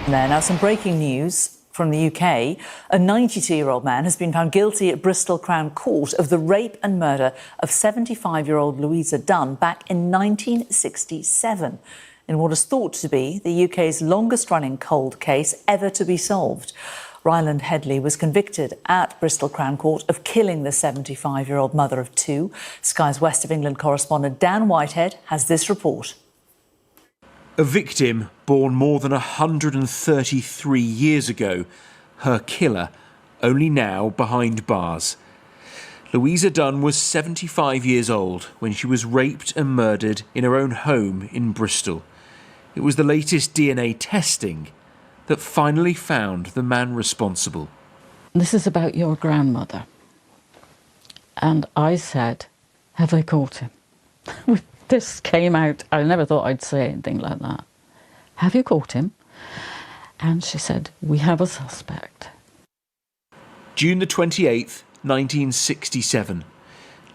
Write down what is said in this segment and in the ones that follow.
Now, some breaking news from the UK. A 92-year-old man has been found guilty at Bristol Crown Court of the rape and murder of 75-year-old Louisa Dunne back in 1967, in what is thought to be the UK's longest-running cold case ever to be solved. Ryland Headley was convicted at Bristol Crown Court of killing the 75-year-old mother of two. Sky's West of England correspondent Dan Whitehead has this report. A victim born more than 133 years ago, her killer only now behind bars. Louisa Dunne was 75 years old when she was raped and murdered in her own home in Bristol. It was the latest DNA testing that finally found the man responsible. This is about your grandmother. And I said, have they caught him? This came out, I never thought I'd say anything like that. Have you caught him? And she said, we have a suspect. June the 28th, 1967.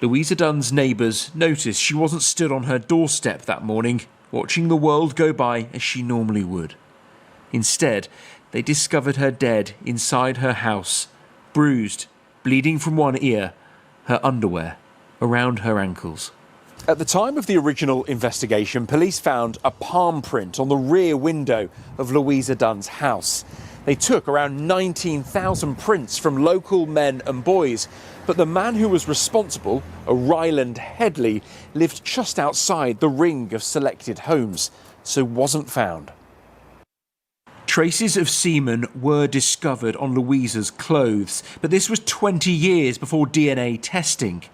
Louisa Dunne's neighbours noticed she wasn't stood on her doorstep that morning, watching the world go by as she normally would. Instead, they discovered her dead inside her house, bruised, bleeding from one ear, her underwear around her ankles. At the time of the original investigation, police found a palm print on the rear window of Louisa Dunne's house. They took around 19,000 prints from local men and boys, but the man who was responsible, a Ryland Headley, lived just outside the ring of selected homes, so wasn't found. Traces of semen were discovered on Louisa's clothes, but this was 20 years before DNA testing.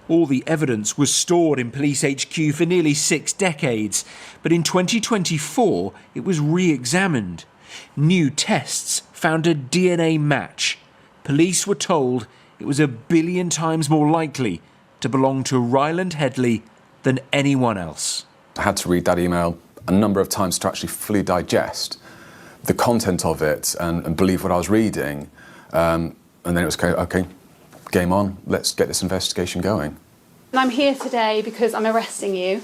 All the evidence was stored in Police HQ for nearly 6 decades, but in 2024 it was re-examined. New tests found a DNA match. Police were told it was 1 billion times more likely to belong to Ryland Headley than anyone else. I had to read that email a number of times to actually fully digest the content of it and believe what I was reading. And then it was okay, game on, let's get this investigation going. I'm here today because I'm arresting you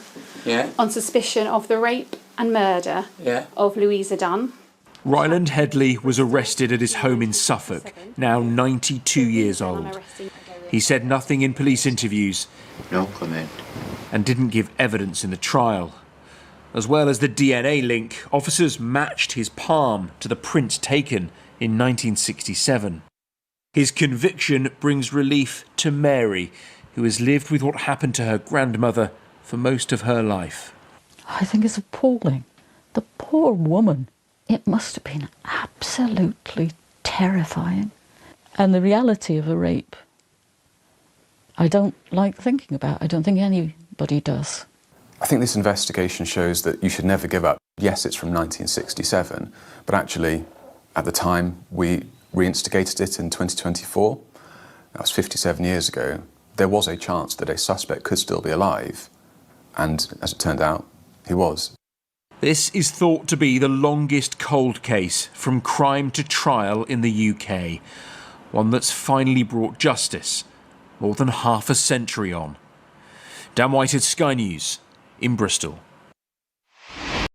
on suspicion of the rape and murder of Louisa Dunne. Ryland Headley was arrested at his home in Suffolk, now 92 years old. He said nothing in police interviews. No comment. And didn't give evidence in the trial. As well as the DNA link, officers matched his palm to the print taken in 1967. His conviction brings relief to Mary, who has lived with what happened to her grandmother for most of her life. I think it's appalling. The poor woman. It must have been absolutely terrifying. And the reality of a rape, I don't like thinking about. I don't think anybody does. I think this investigation shows that you should never give up. Yes, it's from 1967, but actually, at the time, we reinstigated it in 2024. That was 57 years ago. There was a chance that a suspect could still be alive, and as it turned out, he was. This is thought to be the longest cold case from crime to trial in the UK, one that's finally brought justice more than half a century on. Dan Whitehead, Sky News, in Bristol.